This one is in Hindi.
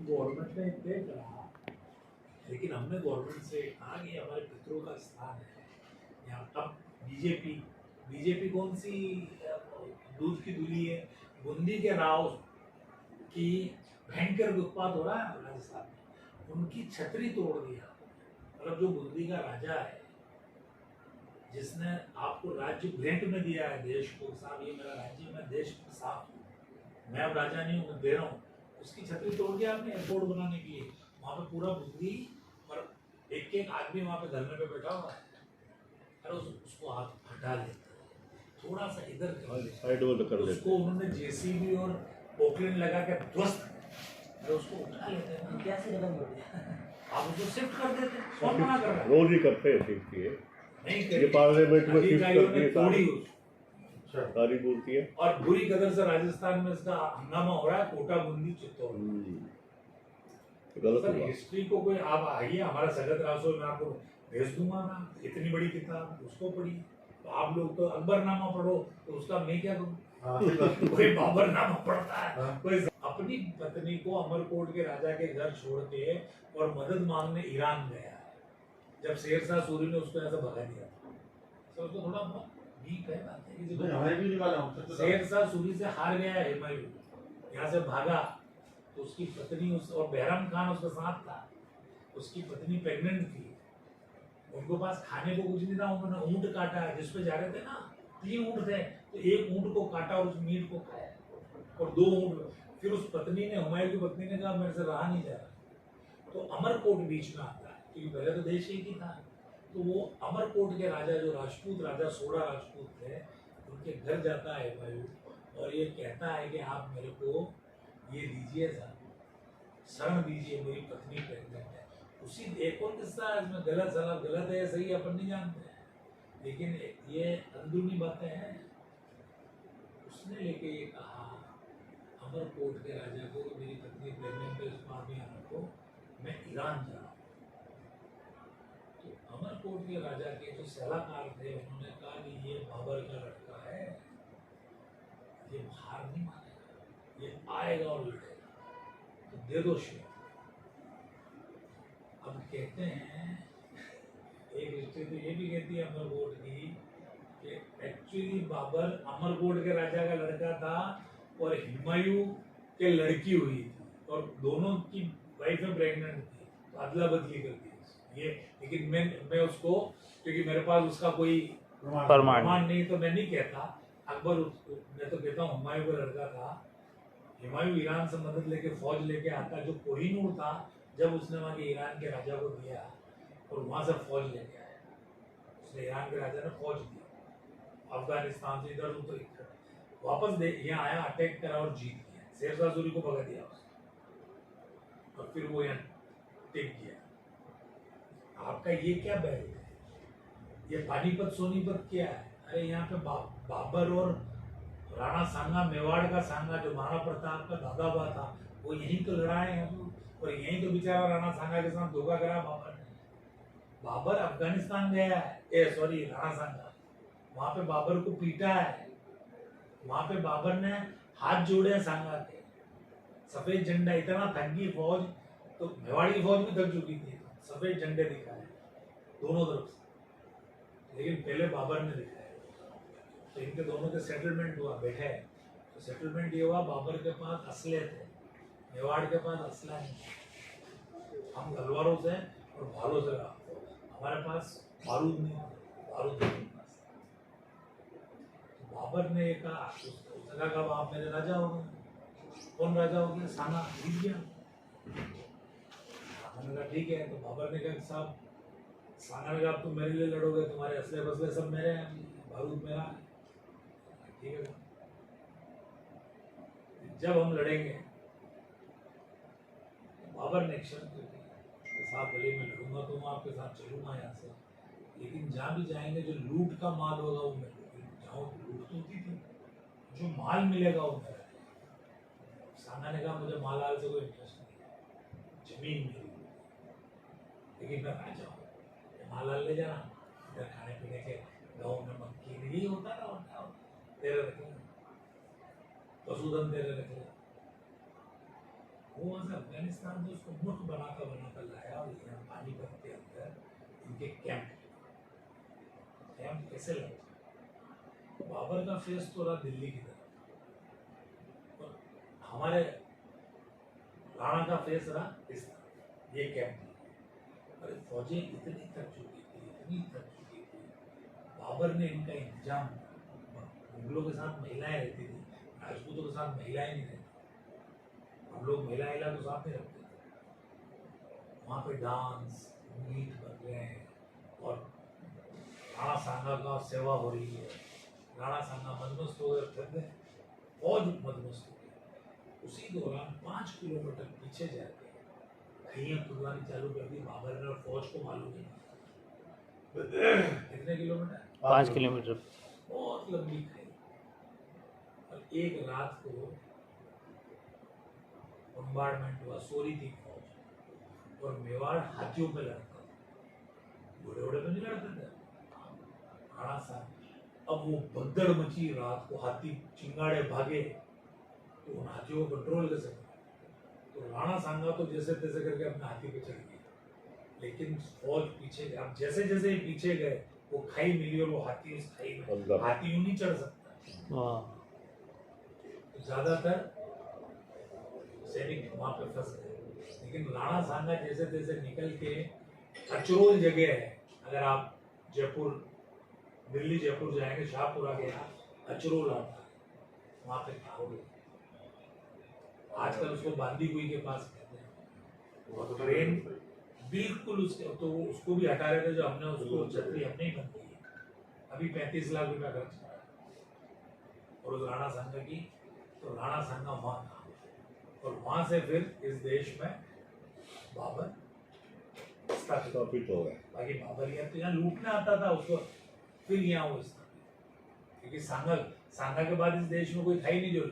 गवर्नमेंट ने तय करा, लेकिन हमने गवर्नमेंट से कहा कि हमारे पितरों का स्थान है यहाँ। अब बीजेपी बीजेपी कौन सी दूध की दूली है? बूंदी के राव की भयंकर उत्पात हो रहा है राजस्थान में, उनकी छतरी तोड़ दिया। मतलब जो बूंदी का राजा है, जिसने आपको राज्य भेंट में दिया है देश को, साहब ये मेरा राज्य, मैं देश के साथ हूँ, मैं अब राजा नहीं हूँ, मैं दे रहा हूँ, उसकी छतरी तोड़ दिया आपने एयरपोर्ट बनाने के लिए। वहाँ पे पूरा बूंदी और एक एक आदमी वहाँ पे धरने पे बैठा हुआ है, अरे उसको हाथ हटा लेते, थोड़ा सा इधर साइड में कर लेते, उसको उन्होंने जेसीबी और पोकलेन लगा के ध्वस्त, अरे उसको उठा लेते हैं, कैसे खत्म कर दिया आप उसको शिफ्ट कर देते हैं, कौन मना कर रहा है? रोज ही करते हैं शिफ्ट किए, नहीं ये पार्लियामेंट में शिफ्ट कर दिए तोड़ी सारी बोलती है। और बुरी कदर से राजस्थान में इसका हंगामा हो रहा है, कोटा बूंदी चित्तौड़। गलत सर हुआ। हिस्ट्री को कोई आप आइए, हमारा सगत रासो में आपको भेज दूंगा, मैं इतनी बड़ी किताब, उसको पढ़िए। तो आप लोग तो अकबरनामा पढ़ो, तो उसका मैं क्या करूँ? कोई बाबरनामा पढ़ता है, कोई अपनी पत्नी को अमरकोट के राजा के घर छोड़ के और मदद मांगने ईरान गया है, जब शेरशाह सूरी ने उसको ऐसा भगा दिया। तो उसको थोड़ा वीक है बात है, शेरशाह सूरी से हार गया है हुमायूं, यहाँ से भागा, तो उसकी पत्नी उस और बहरम खान उसके साथ था, उसकी पत्नी प्रेग्नेंट थी, उनको पास खाने को कुछ नहीं था, उन्होंने ऊंट काटा, जिसपे जा रहे थे ना 3 ऊंट थे, तो एक ऊंट को काटा और उस मीट को खाया, और 2 ऊंट। फिर उस पत्नी ने, हुमायूं की पत्नी ने कहा मेरे से रहा नहीं जा रहा, तो अमरकोट बीच में आता है, क्योंकि पहले तो देश एक ही था। तो वो अमरकोट के राजा, जो राजपूत राजा सोड़ा राजपूत थे, उनके घर जाता है हुमायूं, और ये कहता है कि आप मेरे को ये दीजिए सर, शरण दीजिए, मेरी पत्नी प्रेग्नेंट है। उसी एक और किस्सा है, इसमें गलत सलाह गलत है सही अपन नहीं जानते हैं, लेकिन ये अंदरूनी बातें हैं। उसने लेके ये कहा अमरकोट के राजा को, मेरी पत्नी प्रेग्नेंट है, इसको आप यहाँ रखो, मैं ईरान जा रहा हूँ। तो अमरकोट के राजा के जो सलाहकार थे, उन्होंने कहा कि ये बाबर का लड़का है, ये हार नहीं मानेगा, ये आएगा और लड़ेगा, तो दे दो शेर। अब कहते हैं एक हिस्ट्री तो ये भी कहती है अमरकोट की कि एक्चुअली बाबर अमरकोट के राजा का लड़का था और हुमायूं के लड़की हुई थी, और दोनों की वाइफ में प्रेग्नेंट थी, तो अदला बदली कर दी ये। लेकिन मैं उसको, क्योंकि मेरे पास उसका कोई प्रमाण नहीं, तो मैं नहीं कहता अकबर, मैं तो कहता हूँ हुमायूं का लड़का था। हुमायूं ईरान से मदद लेके फौज लेके आता, जो कोहिनूर था, जब उसने वहाँ के ईरान के राजा को दिया और वहाँ से फौज लेके आया, उसने ईरान के राजा ने फौज दिया, अफगानिस्तान से इधर उधर वापस दे, यहाँ आया, अटैक करा और जीत गया, शेरशाह सूरी को भगा दिया उसने, और फिर वो यहाँ टिक गया। आपका ये क्या बैल है? ये पानीपत सोनीपत क्या है? अरे यहाँ पे बाबर और राणा सांगा, मेवाड़ का सांगा, जो महाराणा प्रताप का दादा था, वो यहीं तो लड़ाए हैं, और यहीं तो बेचारा राणा सांगा के साथ धोखा करा बाबर ने। बाबर अफगानिस्तान गया है, सॉरी राणा सांगा, वहां पे बाबर को पीटा है, वहां पे बाबर ने हाथ जोड़े सांगा के, सफेद झंडा, इतना थक गई फौज, तो मेवाड़ की फौज भी थक चुकी थी, सफेद झंडे दिखाए दोनों तरफ से, लेकिन पहले बाबर ने दिखाया। तो इनके दोनों के सेटलमेंट हुआ, बैठे, तो सेटलमेंट ये हुआ, बाबर के पास असले थे, मेवाड़ के पास असला नहीं, हम तलवारों से और भालों से लड़ा, हमारे पास बारूद नहीं, बारूद नहीं पास। तो बाबर ने ये कहा, उस जगह का आप मेरे राजा हो गए। कौन राजा हो गया? साना जीत गया। हमने कहा ठीक है, तो बाबर ने कहा साहब, साना ने कहा तुम मेरे लिए लड़ोगे, तुम्हारे असले बसले सब मेरे हैं, बारूद मेरा है, ठीक है। जब हम लड़ेंगे, बाबर ने शर्त की, साहब भले मैं लड़ूंगा तो मैं आपके साथ चलूंगा यहाँ से, लेकिन जहाँ भी जाएंगे जो लूट का माल होगा वो मैं जहाँ लूट तो होती थी, जो माल मिलेगा वो मेरा है। साना ने कहा मुझे माल आल से कोई इंटरेस्ट नहीं है, जमीन मेरी, लेकिन मैं राजा हूँ, माल आल ले जाना, इधर खाने पीने के गाँव में मक्की नहीं होता ना, तेरे रखेगा, पशुधन तेरे रखेगा। वो वहाँ से अफगानिस्तान से उसको मुल्क बनाकर लाया और यहाँ पानीपत के अंदर इनके कैंप कैसे लगे। बाबर का फेस तो रहा दिल्ली की तरफ और हमारे राणा का फेस रहा इस तरह, ये कैंप। और फौजें इतनी थक चुकी थी। बाबर ने इनका इंतजाम, मुगलों के साथ महिलाएं रहती थी, राजपूतों के साथ महिलाएं नहीं रहती, हम लोग महिला को साथ नहीं रखते थे। वहाँ पे डांस मीट बन रहे हैं और राणा सांगा का सेवा हो रही है। राणा सांगा मदमस्त हो गए, थक गए, फौज मदमस्त हो गई। उसी दौरान 5 किलोमीटर पीछे जाके खैया खुदवानी चालू कर दी बाबर ने और फौज को मालूम नहीं। कितने किलोमीटर? 5 किलोमीटर। बहुत लंबी खई। और एक रात को बम्बार्डमेंट हुआ, सोरी थी फौज और मेवाड़ हाथियों पे लड़ता था, घोड़े पे नहीं लड़ते थे। राणा साहब अब वो भगदड़ मची, रात को हाथी चिंगाड़े भागे तो उन हाथियों को कंट्रोल कैसे करें। तो राणा सांगा तो जैसे तैसे करके अपने हाथी पे चढ़ गए, लेकिन फौज पीछे गए। अब जैसे जैसे पीछे गए वो खाई मिली और वो हाथी उस खाई में, हाथी यूं नहीं चढ़ सकता, तो ज्यादातर सैनिक वहां पे फंस गए। लेकिन राणा सांगा जैसे तैसे निकल के, अचरोल जगह है, अगर आप जयपुर दिल्ली जयपुर जाएंगे, शाहपुरा के यहाँ अचरोल आता है, वहां पे खाओगे। आजकल उसको बांदी कुई के पास कहते हैं। वो ट्रेन बिल्कुल उसके, तो उसको भी हटा रहे थे जो हमने उसको छतरी हमने ही बंद की, अभी 35 लाख रुपया खर्च करा और उस राणा सांगा की। तो राणा सांगा वहां था और वहां से फिर इस देश में बाबर स्थापित हो गए। बाकी बाबर यहाँ तो यहाँ लूटने आता था उसको, फिर यहाँ वो स्थापित, क्योंकि सांगा के बाद इस देश में कोई था ही नहीं जो